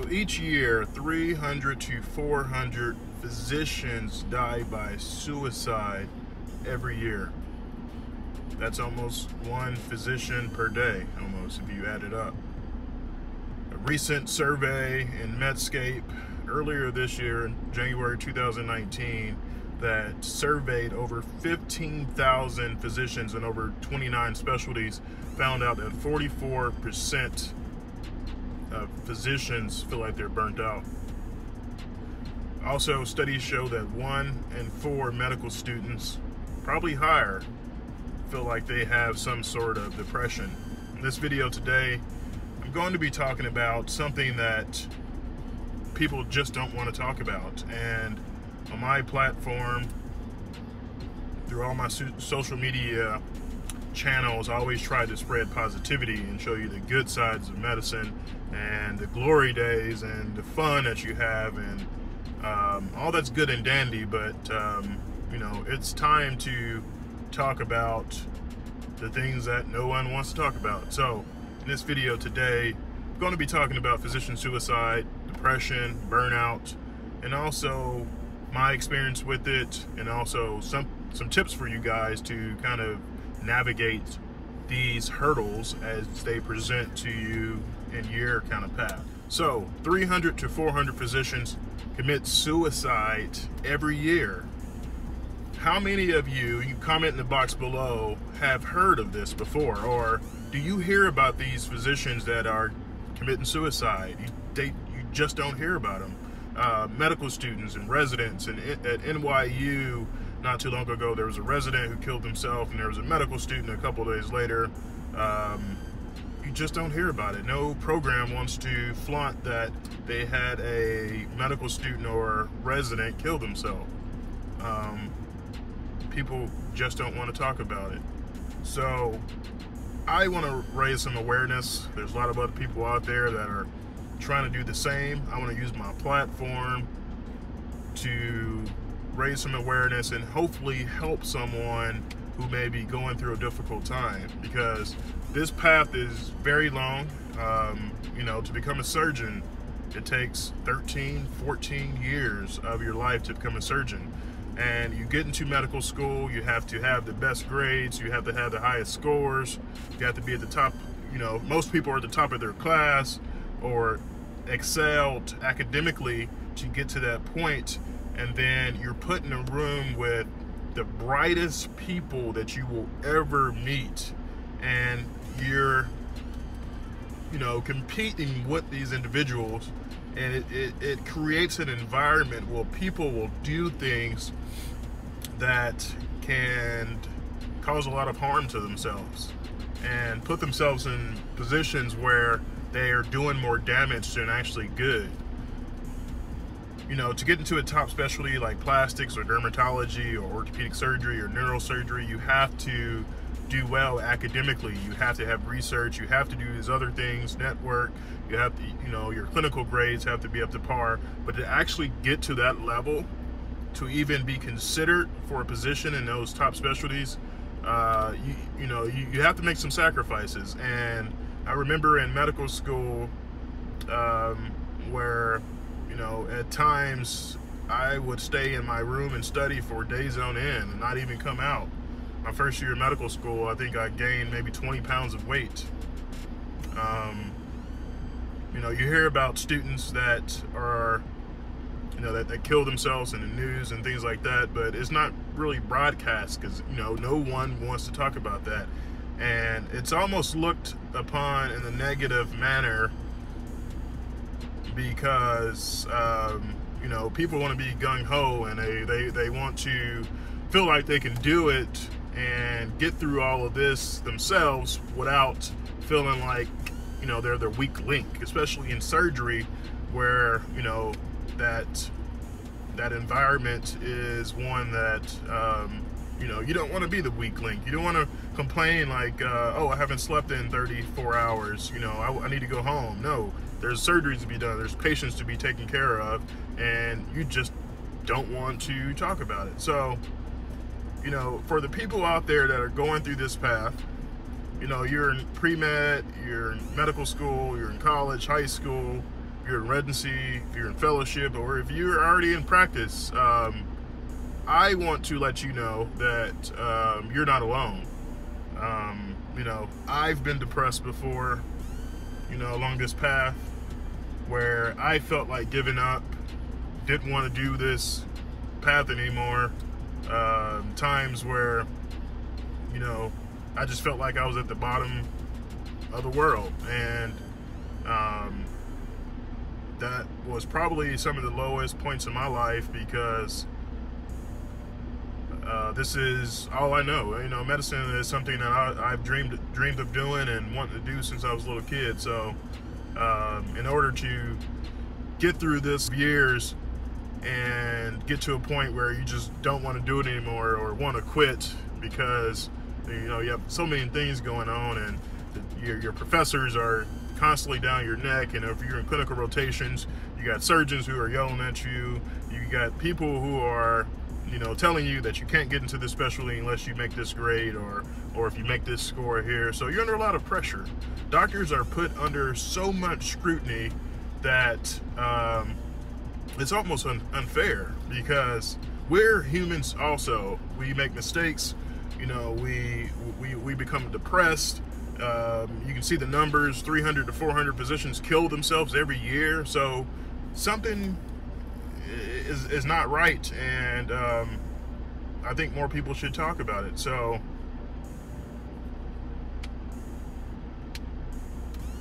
So each year, 300 to 400 physicians die by suicide every year. That's almost one physician per day, almost, if you add it up. A recent survey in Medscape earlier this year, in January 2019, that surveyed over 15,000 physicians in over 29 specialties, found out that 44% of physicians feel like they're burnt out. Also, studies show that 1 in 4 medical students, probably higher, feel like they have some sort of depression. In this video today, I'm going to be talking about something that people just don't want to talk about. And on my platform, through all my social media channels, I always try to spread positivity and show you the good sides of medicine and the glory days and the fun that you have, and all that's good and dandy, but you know, it's time to talk about the things that no one wants to talk about. So in this video today, I'm going to be talking about physician suicide, depression, burnout, and also my experience with it, and also some tips for you guys to kind of navigate these hurdles as they present to you in your kind of path. So 300 to 400 physicians commit suicide every year. How many of you comment in the box below, have heard of this before? Or do you hear about these physicians that are committing suicide? You just don't hear about them. Medical students and residents, and at NYU not too long ago, there was a resident who killed himself, and there was a medical student a couple days later. You just don't hear about it. No program wants to flaunt that they had a medical student or resident kill themselves. People just don't want to talk about it. So I want to raise some awareness. There's a lot of other people out there that are trying to do the same. I want to use my platform to raise some awareness and hopefully help someone who may be going through a difficult time, because this path is very long. You know, to become a surgeon, it takes 13, 14 years of your life to become a surgeon. And you get into medical school, you have to have the best grades, you have to have the highest scores, you have to be at the top. You know, most people are at the top of their class or excelled academically to get to that point. And then you're put in a room with the brightest people that you will ever meet, and you're, you know, competing with these individuals, and it creates an environment where people will do things that can cause a lot of harm to themselves and put themselves in positions where they are doing more damage than actually good. You know, to get into a top specialty like plastics or dermatology or orthopedic surgery or neurosurgery, you have to do well academically. You have to have research. You have to do these other things, network. You have to, you know, your clinical grades have to be up to par. But to actually get to that level, to even be considered for a position in those top specialties, you know, you have to make some sacrifices. And I remember in medical school where, you know, at times I would stay in my room and study for days on end and not even come out. My first year of medical school, I think I gained maybe 20 pounds of weight. You know, you hear about students that are, you know, that kill themselves in the news and things like that, but it's not really broadcast because, you know, no one wants to talk about that. And it's almost looked upon in a negative manner because, you know, people want to be gung-ho, and they want to feel like they can do it and get through all of this themselves without feeling like, you know, they're the weak link, especially in surgery where, you know, that environment is one that, you know, you don't want to be the weak link. You don't want to complain like, oh, I haven't slept in 34 hours, you know, I need to go home. No, there's surgeries to be done, there's patients to be taken care of, and you just don't want to talk about it. So, you know, for the people out there that are going through this path, you know, you're in pre-med, you're in medical school, you're in college, high school, you're in residency, if you're in fellowship, or if you're already in practice, I want to let you know that you're not alone. I've been depressed before, along this path where I felt like giving up, didn't want to do this path anymore. Times where, I just felt like I was at the bottom of the world, and that was probably some of the lowest points in my life, because this is all I know. Medicine is something that I've dreamed of doing and wanted to do since I was a little kid. So in order to get through this years and get to a point where you just don't want to do it anymore, or want to quit because you have so many things going on, and your professors are constantly down your neck, and if you're in clinical rotations, you got surgeons who are yelling at you, you got people who are telling you that you can't get into this specialty unless you make this grade, or if you make this score here. So you're under a lot of pressure. Doctors are put under so much scrutiny that it's almost unfair, because we're humans also. We make mistakes. We become depressed. You can see the numbers: 300 to 400 physicians kill themselves every year. So something is not right, and I think more people should talk about it. So,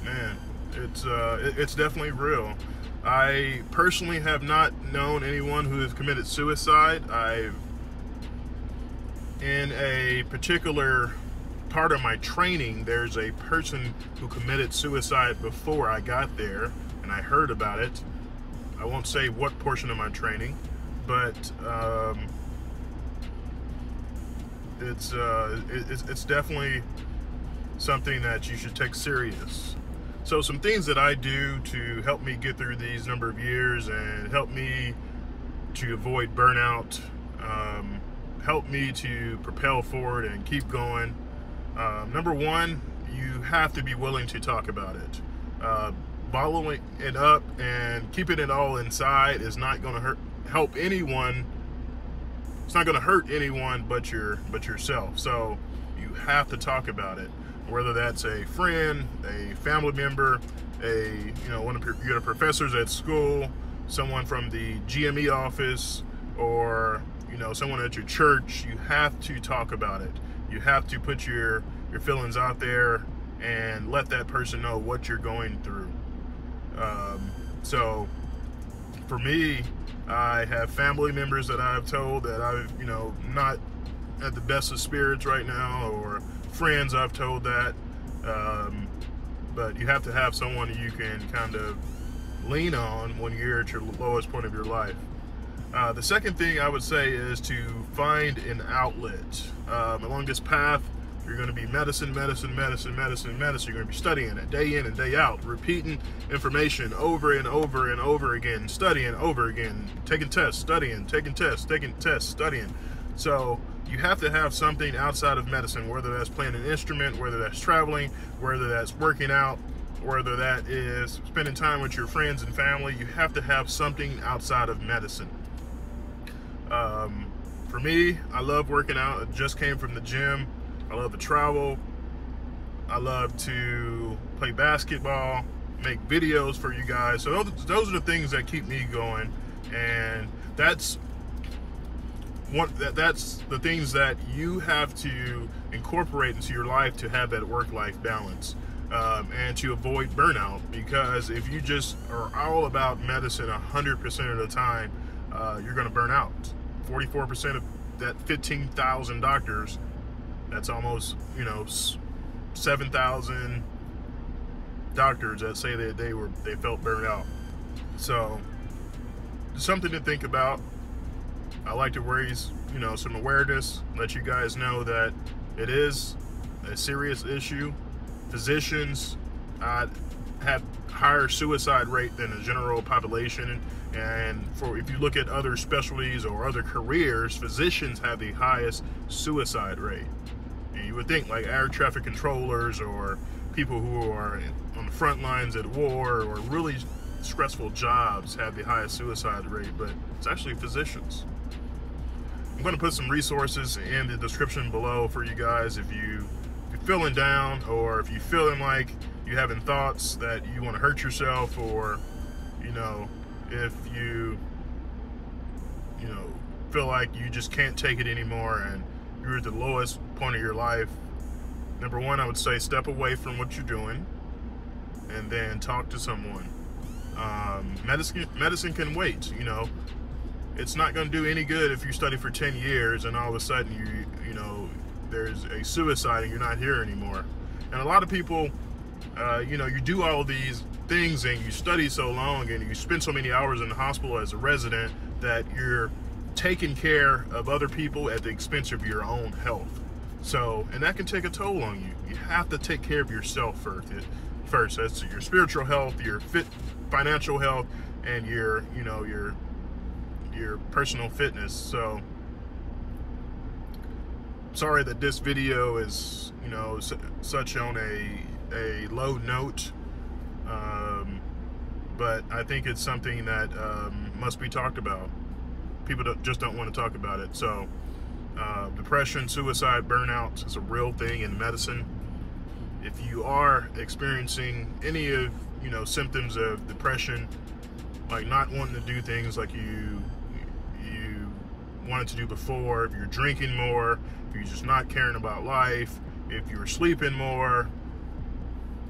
man, it's definitely real. I personally have not known anyone who has committed suicide. In a particular part of my training, there's a person who committed suicide before I got there, and I heard about it. I won't say what portion of my training, but it's definitely something that you should take serious. So some things that I do to help me get through these number of years and help me to avoid burnout, help me to propel forward and keep going. Number one, you have to be willing to talk about it. Bottling it up and keeping it all inside is not going to help anyone. It's not going to hurt anyone but yourself. So you have to talk about it, whether that's a friend, a family member, one of your professors at school, someone from the GME office, or someone at your church. You have to talk about it. You have to put your feelings out there and let that person know what you're going through. So for me, I have family members that I've told that I've, not at the best of spirits right now, or friends I've told that. But you have to have someone you can kind of lean on when you're at your lowest point of your life. The second thing I would say is to find an outlet. Along this path, you're going to be medicine. You're going to be studying it day in and day out, repeating information over and over and over again, studying over again, taking tests, studying, taking tests, studying. So you have to have something outside of medicine, whether that's playing an instrument, whether that's traveling, whether that's working out, whether that is spending time with your friends and family. You have to have something outside of medicine. For me, I love working out. I just came from the gym. I love to travel. I love to play basketball, make videos for you guys. So those are the things that keep me going, and that's the things that you have to incorporate into your life to have that work-life balance, and to avoid burnout. Because if you just are all about medicine 100% of the time, you're going to burn out. 44% of that 15,000 doctors, that's almost 7,000 doctors that say that they felt burned out. So something to think about. I like to raise some awareness, let you guys know that it is a serious issue. Physicians have higher suicide rate than the general population, and if you look at other specialties or other careers, physicians have the highest suicide rate. And you would think like air traffic controllers or people who are on the front lines at war, or really stressful jobs have the highest suicide rate, but it's actually physicians. I'm going to put some resources in the description below for you guys if you're feeling down, or if you're feeling like you're having thoughts that you want to hurt yourself, or if you feel like you just can't take it anymore and you're at the lowest point of your life. Number one, I would say step away from what you're doing and then talk to someone. Medicine can wait. It's not going to do any good if you study for 10 years and all of a sudden there's a suicide and you're not here anymore. And a lot of people, you do all these things and you study so long and you spend so many hours in the hospital as a resident that you're taking care of other people at the expense of your own health. So, and that can take a toll on you. You have to take care of yourself first. That's your spiritual health, your financial health, and your personal fitness. So, sorry that this video is, such on a low note, but I think it's something that must be talked about. People just don't want to talk about it. So, depression, suicide, burnout is a real thing in medicine. If you are experiencing any of symptoms of depression, like not wanting to do things like you wanted to do before, if you're drinking more, if you're just not caring about life, if you're sleeping more,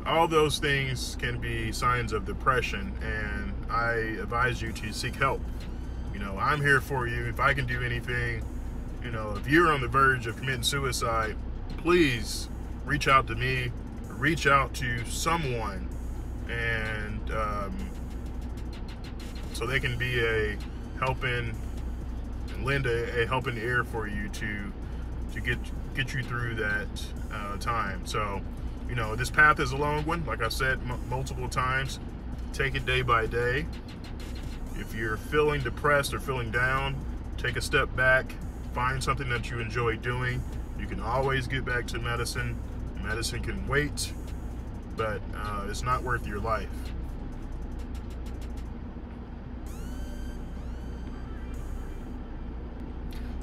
all those things can be signs of depression, and I advise you to seek help. I'm here for you. If I can do anything, if you're on the verge of committing suicide, please reach out to me, reach out to someone, and so they can be a helping and lend a helping ear for you to get you through that time. So, this path is a long one. Like I said multiple times, take it day by day. If you're feeling depressed or feeling down, take a step back, find something that you enjoy doing. You can always get back to medicine. Medicine can wait, but it's not worth your life.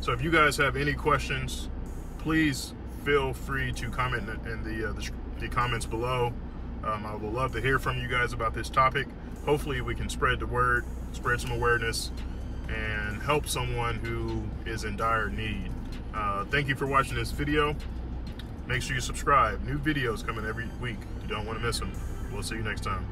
So if you guys have any questions, please feel free to comment in the comments below. I would love to hear from you guys about this topic. Hopefully we can spread the word, spread some awareness, and help someone who is in dire need. Thank you for watching this video. Make sure you subscribe. New videos coming every week. You don't want to miss them. We'll see you next time.